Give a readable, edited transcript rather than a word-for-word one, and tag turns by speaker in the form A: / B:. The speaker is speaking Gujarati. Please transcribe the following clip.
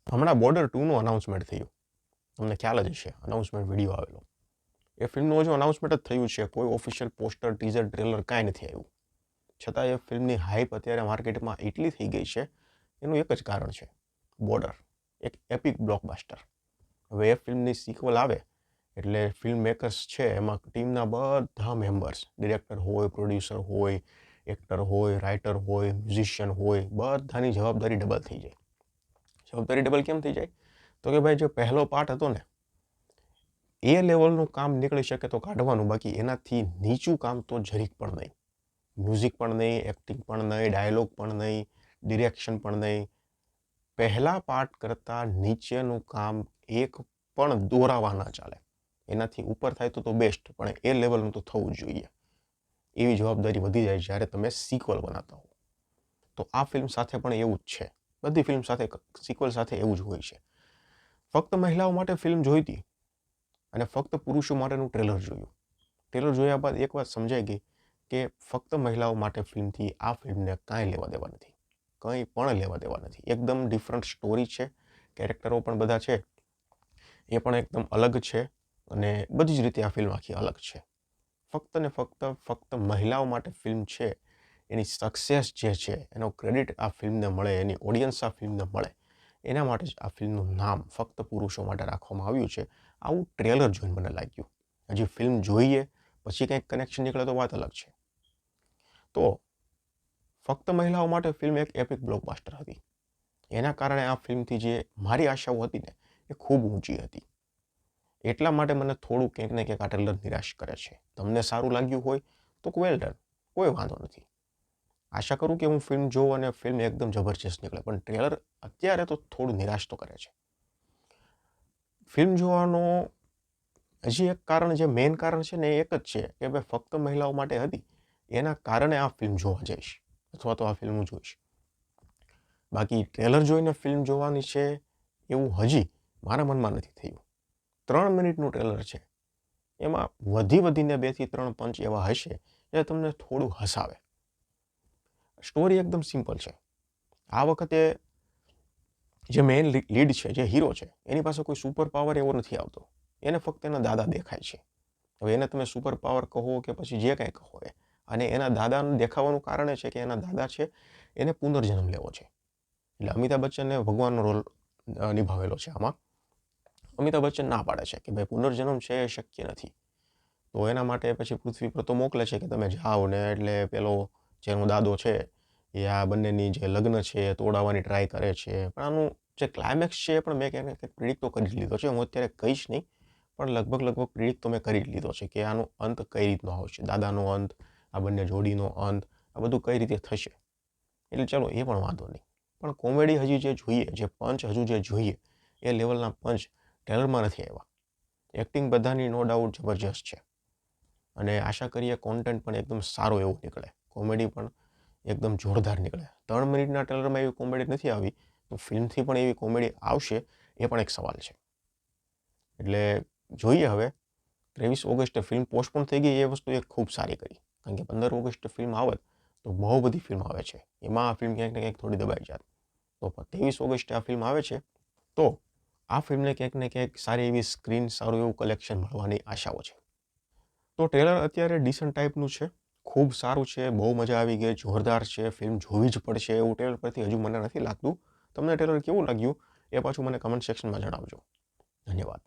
A: હમણાં બોર્ડર 2નું અનાઉન્સમેન્ટ થયું. તમને ખ્યાલ જ હશે, અનાઉન્સમેન્ટ વિડીયો આવેલો. એ ફિલ્મનું હજુ અનાઉન્સમેન્ટ જ થયું છે, કોઈ ઓફિશિયલ પોસ્ટર, ટીઝર, ટ્રેલર કાંઈ નથી આવ્યું. છતાં એ ફિલ્મની હાઈપ અત્યારે માર્કેટમાં એટલી થઈ ગઈ છે, એનું એક જ કારણ છે, બોર્ડર, એક એપિક બ્લોકબસ્ટર. હવે એ ફિલ્મની સિક્વલ આવે એટલે ફિલ્મ મેકર્સ છે એમાં ટીમના બધા મેમ્બર્સ, ડિરેક્ટર હોય, પ્રોડ્યુસર હોય, એક્ટર હોય, રાઇટર હોય, મ્યુઝિશિયન હોય, બધાની જવાબદારી ડબલ થઈ જાય. જવાબદારી ડબલ કેમ થઈ જાય? તો કે ભાઈ, જે પહેલો પાર્ટ હતો ને, એ લેવલનું કામ નીકળી શકે તો કાઢવાનું, બાકી એનાથી નીચું કામ તો જરીક પણ નહીં. મ્યુઝિક પણ નહીં, એક્ટિંગ પણ નહીં, ડાયલોગ પણ નહીં, ડિરેક્શન પણ નહીં. પહેલા પાર્ટ કરતાં નીચેનું કામ એક પણ દોરાવા ના ચાલે. એનાથી ઉપર થાય તો બેસ્ટ, પણ એ લેવલનું તો થવું જ જોઈએ. એવી જવાબદારી વધી જાય જ્યારે તમે સિક્વલ બનાવતા હો. તો આ ફિલ્મ સાથે પણ એવું જ છે. બધી ફિલ્મ સાથે, સિક્વલ સાથે એવું જ હોય છે. ફક્ત મહિલાઓ માટે ફિલ્મ જોઈતી અને ફક્ત પુરુષો માટેનું ટ્રેલર જોયું. ટ્રેલર જોયા બાદ એક વાત સમજાઈ ગઈ કે ફક્ત મહિલાઓ માટે ફિલ્મથી આ ફિલ્મને કાંઈ લેવા દેવા નથી, કંઈ પણ લેવા દેવા નથી. એકદમ ડિફરન્ટ સ્ટોરી છે, કેરેક્ટરો પણ બધા છે એ પણ એકદમ અલગ છે, અને બધી જ રીતે આ ફિલ્મ આખી અલગ છે. ફક્ત ને ફક્ત મહિલાઓ માટે ફિલ્મ છે, એની સક્સેસ જે છે, એનો ક્રેડિટ આ ફિલ્મને મળે, એની ઓડિયન્સ આ ફિલ્મને મળે, એના માટે જ આ ફિલ્મનું નામ ફક્ત પુરુષો માટે રાખવામાં આવ્યું છે. આવું ટ્રેલર જોઈને મને લાગ્યું. હજી ફિલ્મ જોઈએ પછી કંઈક કનેક્શન નીકળે તો વાત અલગ છે. તો ફક્ત મહિલાઓ માટે ફિલ્મ એક એપિક બ્લોકબસ્ટર હતી. એના કારણે આ ફિલ્મથી જે મારી આશાઓ હતી ને, એ ખૂબ ઊંચી હતી. એટલા માટે મને થોડું કંઈક ને કંઈક આ ટ્રેલર નિરાશ કરે છે. તમને સારું લાગ્યું હોય તો વેલ ડન, કોઈ વાંધો નથી. આશા કરું કે હું ફિલ્મ જોઉં અને ફિલ્મ એકદમ જબરજસ્ત નીકળે, પણ ટ્રેલર અત્યારે તો થોડું નિરાશ તો કરે છે. ફિલ્મ જોવાનો હજી એક કારણ, જે મેઇન કારણ છે ને, એ એક જ છે કે ભાઈ ફક્ત મહિલાઓ માટે હતી, એના કારણે આ ફિલ્મ જોવા જઈશ અથવા તો આ ફિલ્મ જોઈશ. બાકી ટ્રેલર જોઈને ફિલ્મ જોવાની છે એવું હજી મારા મનમાં નથી થયું. 3 મિનિટનું ટ્રેલર છે, એમાં વધીને 2 થી 3 પંચ એવા હશે જે તમને થોડું હસાવે. સ્ટોરી એકદમ સિમ્પલ છે. આ વખતે જે મેઇન લીડ છે, જે હીરો છે, એની પાસે કોઈ સુપર પાવર એવો નથી આવતો. એને ફક્ત એના દાદા દેખાય છે. હવે એને તમે સુપર પાવર કહો કે પછી જે કાંઈ કહો એ, અને એના દાદાનું દેખાવાનું કારણ એ છે કે એના દાદા છે એને પુનર્જન્મ લેવો છે. એટલે અમિતાભ બચ્ચને ભગવાનનો રોલ નિભાવેલો છે આમાં. અમિતાભ બચ્ચન ના પાડે છે કે ભાઈ પુનર્જન્મ છે એ શક્ય નથી. તો એના માટે પછી પૃથ્વી પર તો મોકલે છે કે તમે જાઓ ને, એટલે પેલો જેનો દાદો છે એ આ બંનેની જે લગ્ન છે એ તોડાવવાની ટ્રાય કરે છે. પણ આનું જે ક્લાઇમેક્સ છે એ પણ મેં ક્યાંક પ્રિડિક્ટ તો કરી જ લીધો છે. હું અત્યારે કહીશ નહીં, પણ લગભગ પ્રિડિક્ટ તો મેં કરી જ લીધો છે કે આનો અંત કઈ રીતનો આવશે, દાદાનો અંત, આ બંને જોડીનો અંત, આ બધું કઈ રીતે થશે. એટલે ચાલો એ પણ વાંધો નહીં, પણ કોમેડી હજી જે જોઈએ, જે પંચ હજુ જે જોઈએ, એ લેવલના પંચ ટ્રેલરમાં નથી આવ્યા. એક્ટિંગ બધાની નો ડાઉટ જબરજસ્ત છે, અને આશા કરીએ કોન્ટેન્ટ પણ એકદમ સારું એવું નીકળે, કોમેડી પણ એકદમ જોરદાર નીકળે. 3 મિનિટના ટ્રેલરમાં એવી કોમેડી નથી આવી, તો ફિલ્મથી પણ એવી કોમેડી આવશે એ પણ એક સવાલ છે. એટલે જોઈએ હવે. 23 ઓગસ્ટે ફિલ્મ પોસ્ટપોન થઈ ગઈ, એ વસ્તુ એક ખૂબ સારી કરી, કારણ કે 15 ઓગસ્ટે ફિલ્મ આવત તો બહુ બધી ફિલ્મ આવે છે, એમાં આ ફિલ્મ ક્યાંક ને ક્યાંક થોડી દબાઈ જાત. તો 23 ઓગસ્ટે આ ફિલ્મ આવે છે, તો આ ફિલ્મને ક્યાંક ને ક્યાંક સારી એવી સ્ક્રીન, સારું એવું કલેક્શન મળવાની આશાઓ છે. તો ટ્રેલર અત્યારે ડિસન્ટ ટાઈપનું છે, ખૂબ સારું છે, બહુ મજા આવી ગઈ, જોરદાર છે, ફિલ્મ જોવી જ પડશે એવું ટ્રેલર પરથી હજુ મને નથી લાગતું. તમને ટ્રેલર કેવું લાગ્યું એ પાછું મને કમેન્ટ સેક્શનમાં જણાવજો. ધન્યવાદ.